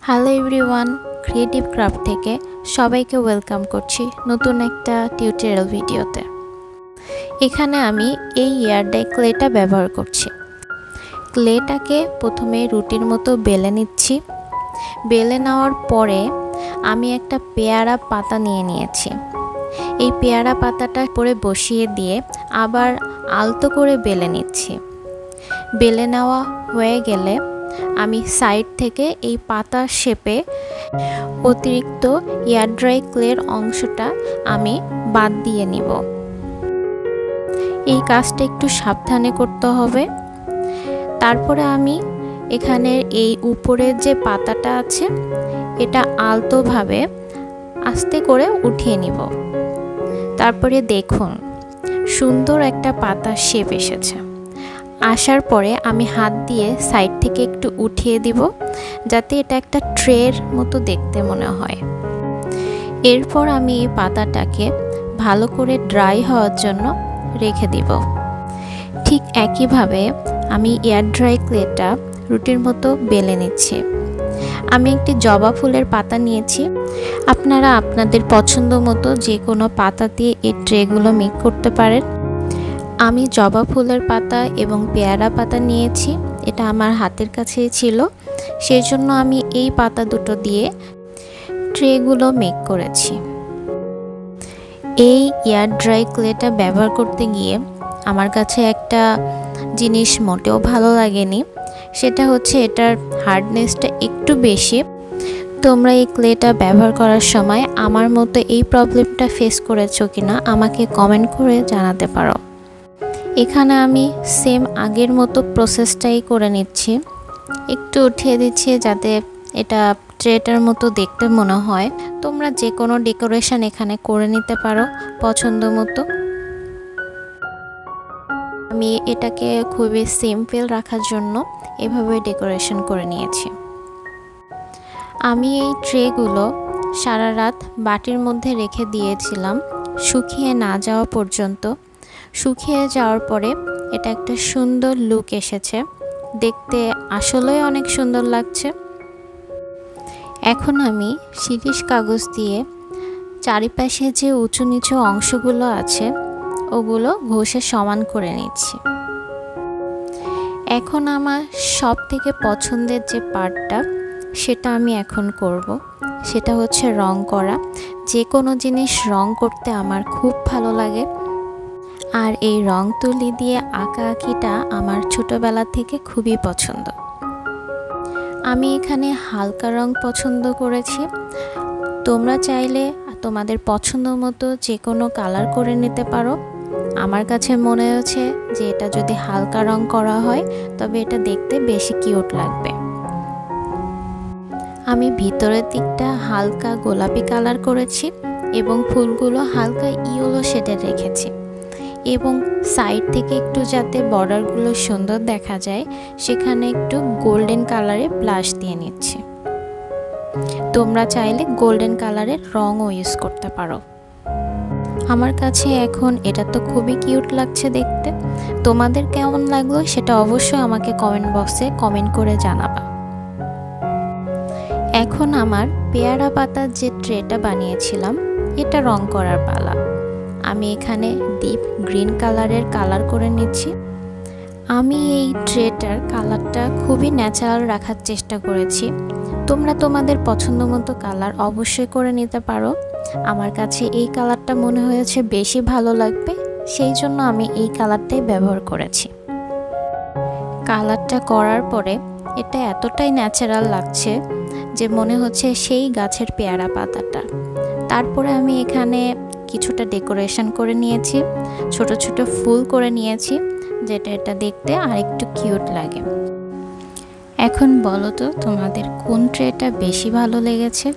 Hello everyone, creative craft থেকে সবাইকে welcome করছি নতুন একটা টিউটোরিয়াল ভিডিওতে। এখানে আমি এই এয়ার ডাই ক্লেটা ব্যবহার করছি। ক্লেটাকে প্রথমে রুটির মতো বেলে নিচ্ছি। বেলে নেওয়ার পরে আমি একটা পেয়ারা পাতা নিয়েছি। এই পেয়ারা পাতাটা পরে বসিয়ে দিয়ে আবার আলতো করে বেলে নিচ্ছি। বেলে নেওয়া হয়ে গেলে আমি সাইড থেকে এই পাতার শেপে অতিরিক্ত এয়ার ড্রাই ক্লের অংশটা আমি বাদ দিয়ে নিব। এই কাজটা একটু সাবধানে করতে হবে। তারপরে আমি এখানে এই উপরের যে পাতাটা আছে এটা আলতোভাবে আস্তে করে উঠিয়ে নিব। তারপরে দেখুন সুন্দর একটা পাতার শেপ এসেছে। আসার পরে আমি হাত দিয়ে সাইড থেকে একটু উঠিয়ে দিব যাতে এটা একটা ট্রের মতো দেখতে মনে হয়। এরপর আমি এই পাতাটাকে ভালো করে ড্রাই হওয়ার জন্য রেখে দিব। ঠিক একইভাবে আমি এয়ার ড্রাই ক্লেটা রুটির মতো বেলে নিচ্ছি। আমি একটি জবা ফুলের পাতা নিয়েছি। আপনারা আপনাদের পছন্দ মতো যে কোনো পাতা দিয়ে এই ট্রেগুলো মেক করতে পারেন। আমি জবা ফুলের পাতা এবং পেয়ারা পাতা নিয়েছি, এটা আমার হাতের কাছেই ছিল, সেই জন্য আমি এই পাতা দুটো দিয়ে ট্রেগুলো মেক করেছি। এই এয়ার ড্রাই ক্লেটা ব্যবহার করতে গিয়ে আমার কাছে একটা জিনিস মোটেও ভালো লাগেনি, সেটা হচ্ছে এটার হার্ডনেসটা একটু বেশি। তোমরা এই ক্লেটা ব্যবহার করার সময় আমার মতো এই প্রবলেমটা ফেস করেছো কিনা আমাকে কমেন্ট করে জানাতে পারো। এখানে আমি সেম আগের মতো প্রসেসটাই করে নিচ্ছি। একটু উঠিয়ে দিচ্ছি যাতে এটা ট্রেটার মতো দেখতে মনে হয়। তোমরা যে কোনো ডেকোরেশন এখানে করে নিতে পারো পছন্দ মতো। আমি এটাকে খুবই সিম্পল রাখার জন্য এভাবে ডেকোরেশন করে নিয়েছি। আমি এই ট্রেগুলো সারা রাত বাটির মধ্যে রেখে দিয়েছিলাম শুকিয়ে না যাওয়া পর্যন্ত। শুকিয়ে যাওয়ার পরে এটা একটা সুন্দর লুক এসেছে, দেখতে আসলেই অনেক সুন্দর লাগছে। এখন আমি শিরিষ কাগজ দিয়ে চারিপাশে যে উঁচু নিচু অংশগুলো আছে ওগুলো ঘষে সমান করে নিচ্ছি। এখন আমার সব থেকে পছন্দের যে পার্টটা সেটা আমি এখন করব, সেটা হচ্ছে রং করা। যে কোনো জিনিস রং করতে আমার খুব ভালো লাগে, আর এই রং তুলি দিয়ে আঁকাআঁকিটা আমার ছোটবেলা থেকে খুবই পছন্দ। আমি এখানে হালকা রং পছন্দ করেছি। তোমরা চাইলে তোমাদের পছন্দ মতো যে কোনো কালার করে নিতে পারো। আমার কাছে মনে হয়েছে যে এটা যদি হালকা রং করা হয় তবে এটা দেখতে বেশি কিউট লাগবে। আমি ভিতরের দিকটা হালকা গোলাপি কালার করেছি এবং ফুলগুলো হালকা ইয়েলো শেডের রেখেছি, এবং সাইড থেকে একটু যাতে বর্ডারগুলো সুন্দর দেখা যায় সেখানে একটু গোল্ডেন কালারের ব্লাশ দিয়ে নিচ্ছি। তোমরা চাইলে গোল্ডেন কালারের রঙও ইউজ করতে পারো। আমার কাছে এখন এটা তো খুবই কিউট লাগছে দেখতে। তোমাদের কেমন লাগলো সেটা অবশ্যই আমাকে কমেন্ট বক্সে কমেন্ট করে জানাবা। এখন আমার পেয়ারা পাতার যে ট্রেটা বানিয়েছিলাম এটা রং করার পালা। আমি এখানে ডিপ গ্রিন কালারের কালার করে নিচ্ছি। আমি এই ট্রেটার কালারটা খুবই ন্যাচারাল রাখার চেষ্টা করেছি। তোমরা তোমাদের পছন্দ মতো কালার অবশ্যই করে নিতে পারো। আমার কাছে এই কালারটা মনে হয়েছে বেশি ভালো লাগবে, সেই জন্য আমি এই কালারটাই ব্যবহার করেছি। কালারটা করার পরে এটা এতটাই ন্যাচারাল লাগছে যে মনে হচ্ছে সেই গাছের পেয়ারা পাতাটা। তারপরে আমি এখানে কিছুটা ডেকোরেশন করে নিয়েছি, ছোট ছোট ফুল করে নিয়েছি, যেটা এটা দেখতে আরেকটু কিউট লাগে। এখন বলো তো তোমাদের কোন ট্রেটা বেশি ভালো লেগেছে।